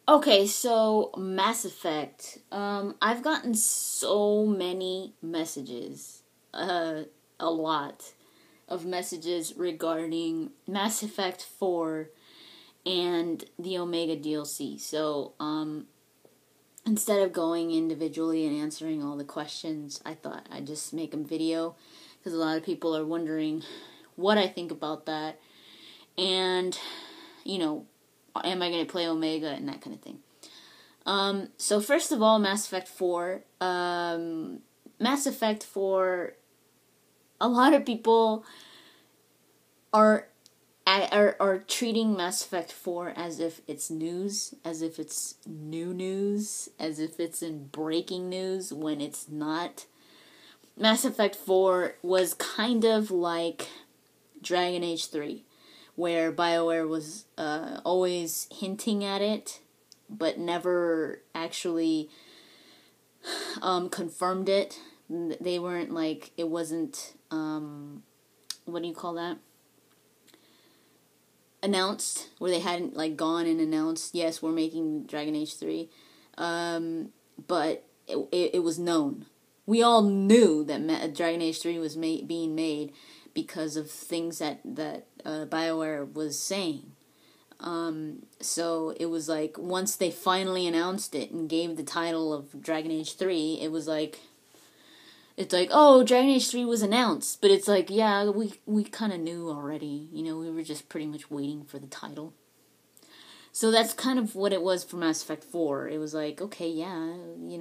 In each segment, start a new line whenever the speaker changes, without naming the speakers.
Okay, so Mass Effect. I've gotten so many messages, a lot of messages regarding Mass Effect 4 and the Omega DLC. So, instead of going individually and answering all the questions, I thought I'd just make a video, because a lot of people are wondering what I think about that, and, am I going to play Omega and that kind of thing. So first of all, Mass Effect 4. Mass Effect 4, a lot of people are treating Mass Effect 4 as if it's news, as if it's new news, as if it's in breaking news, when it's not. Mass Effect 4 was kind of like Dragon Age 3, where Bioware was always hinting at it, but never actually confirmed it. They weren't like, it wasn't, what do you call that? Announced, where they hadn't like gone and announced, yes, we're making Dragon Age 3. But it was known. We all knew that Dragon Age 3 was being made because of things that Bioware was saying. So it was like, once they finally announced it and gave the title of Dragon Age 3, it was like, it's like, oh, Dragon Age 3 was announced, but it's like, yeah, we kind of knew already, we were just pretty much waiting for the title. So that's kind of what it was for Mass Effect 4. It was like, okay, yeah,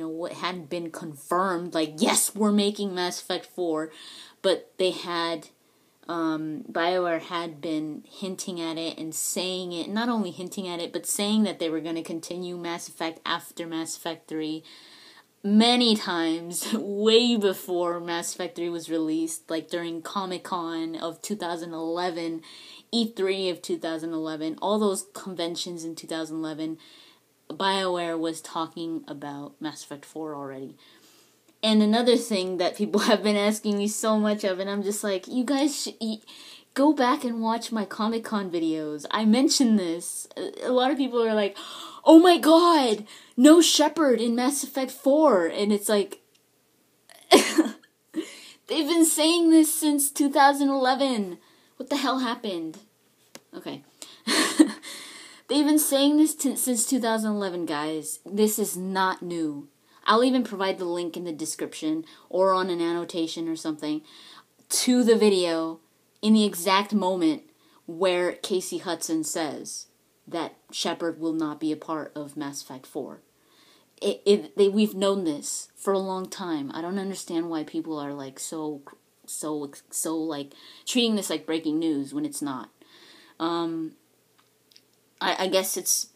what hadn't been confirmed, like, yes, we're making Mass Effect 4, but they had, BioWare had been hinting at it and saying it, not only hinting at it, but saying that they were going to continue Mass Effect after Mass Effect 3 many times, way before Mass Effect 3 was released, like during Comic-Con of 2011, E3 of 2011, all those conventions in 2011, BioWare was talking about Mass Effect 4 already. And another thing that people have been asking me so much of, and I'm just like, you guys should go back and watch my Comic-Con videos. I mentioned this. A lot of people are like, oh my god, no Shepard in Mass Effect 4. And it's like, they've been saying this since 2011. What the hell happened? Okay. They've been saying this since 2011, guys. This is not new. I'll even provide the link in the description or on an annotation or something to the video in the exact moment where Casey Hudson says that Shepard will not be a part of Mass Effect 4. We've known this for a long time. I don't understand why people are like so like treating this like breaking news when it's not. I guess it's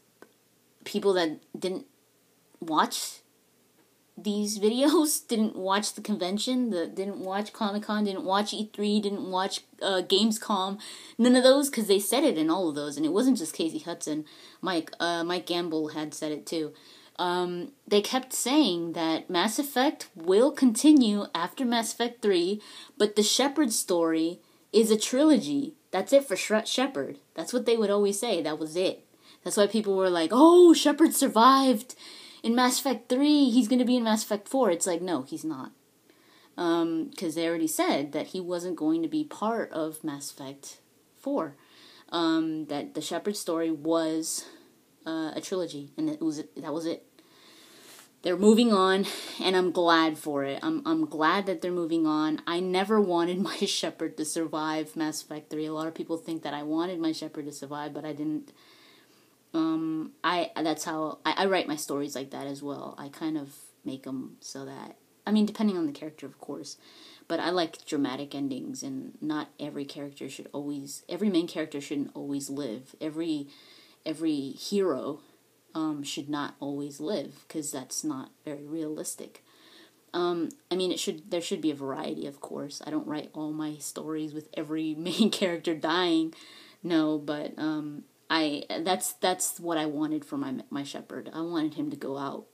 people that didn't watch these videos, didn't watch the convention, didn't watch Comic-Con, didn't watch E3, didn't watch Gamescom, none of those, because they said it in all of those, and it wasn't just Casey Hudson. Mike Gamble had said it too. They kept saying that Mass Effect will continue after Mass Effect 3, but the Shepard story is a trilogy. That's it for Shepard. That's what they would always say. That was it. That's why people were like, oh, Shepard survived in Mass Effect 3, he's going to be in Mass Effect 4. It's like, no, he's not. Because they already said that he wasn't going to be part of Mass Effect 4. That the Shepard story was a trilogy, and that was it. They're moving on, and I'm glad for it. I'm glad that they're moving on. I never wanted my Shepard to survive Mass Effect 3. A lot of people think that I wanted my Shepard to survive, but I didn't. That's how I write my stories like that as well. I kind of make them so that, depending on the character, of course, but I like dramatic endings, and not every main character shouldn't always live. Every hero, should not always live, because that's not very realistic. There should be a variety, of course. I don't write all my stories with every main character dying. No, but, that's what I wanted for my Shepard. I wanted him to go out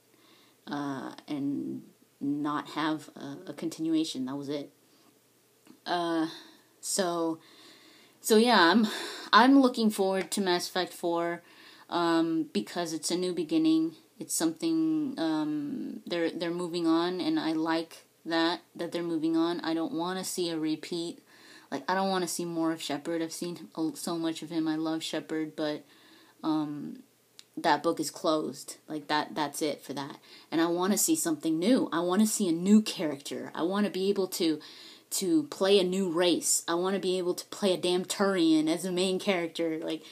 and not have a continuation. That was it. So yeah, I'm looking forward to Mass Effect 4. because it's a new beginning. It's something, they're moving on, and I like that they're moving on. I don't want to see a repeat. Like, I don't want to see more of Shepard. I've seen so much of him. I love Shepard, but that book is closed. Like, that's it for that. And I want to see something new. I want to see a new character. I want to be able to play a new race. I want to be able to play a damn Turian as a main character. Like,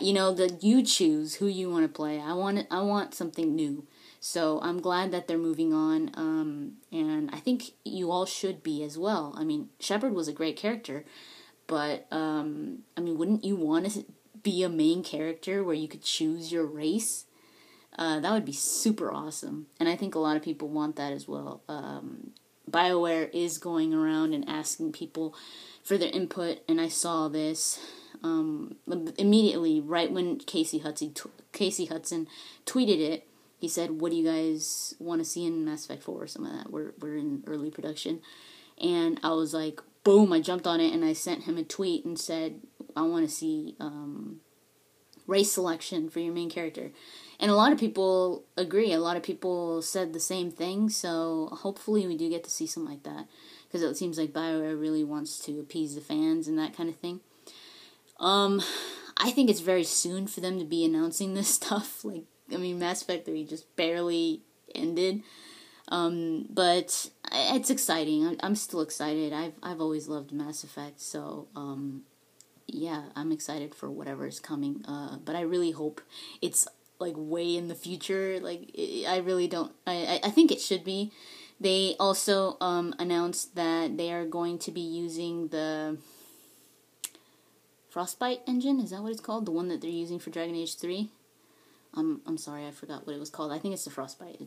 you choose who you want to play. I want something new. So I'm glad that they're moving on, and I think you all should be as well. I mean, Shepard was a great character, but, wouldn't you want to be a main character where you could choose your race? That would be super awesome, and I think a lot of people want that as well. BioWare is going around and asking people for their input, and I saw this immediately, right when Casey Hudson tweeted it. He said, "What do you guys want to see in Mass Effect 4 or some of that? We're in early production." And I was like, boom, I jumped on it and I sent him a tweet and said, I want to see race selection for your main character. And a lot of people agree. A lot of people said the same thing. So hopefully we do get to see something like that. Because it seems like BioWare really wants to appease the fans and that kind of thing. I think it's very soon for them to be announcing this stuff. Mass Effect 3 just barely ended. But it's exciting. I'm still excited. I've always loved Mass Effect, so yeah, I'm excited for whatever is coming. But I really hope it's way in the future. I really don't. I think it should be. They also announced that they are going to be using the Frostbite engine. Is that what it's called? The one that they're using for Dragon Age 3. I'm sorry, I forgot what it was called. I think it's the Frostbite.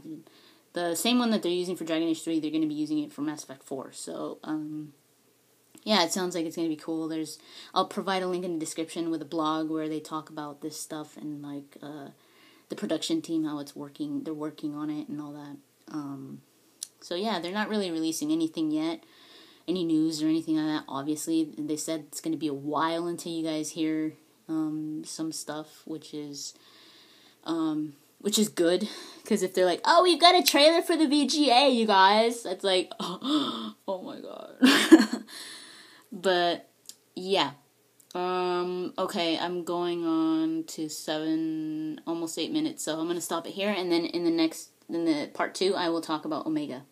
The same one that they're using for Dragon Age 3, they're going to be using it for Mass Effect 4. So, yeah, it sounds like it's going to be cool. I'll provide a link in the description with a blog where they talk about this stuff and, the production team, how it's working. They're working on it and all that. So, yeah, they're not really releasing anything yet. Any news or anything like that. Obviously, they said it's going to be a while until you guys hear some stuff, which is good, because if they're like, oh, we've got a trailer for the VGA, you guys, it's like, oh my god. But, yeah. Okay, I'm going on to almost 8 minutes, so I'm going to stop it here, and then in the part 2, I will talk about Omega.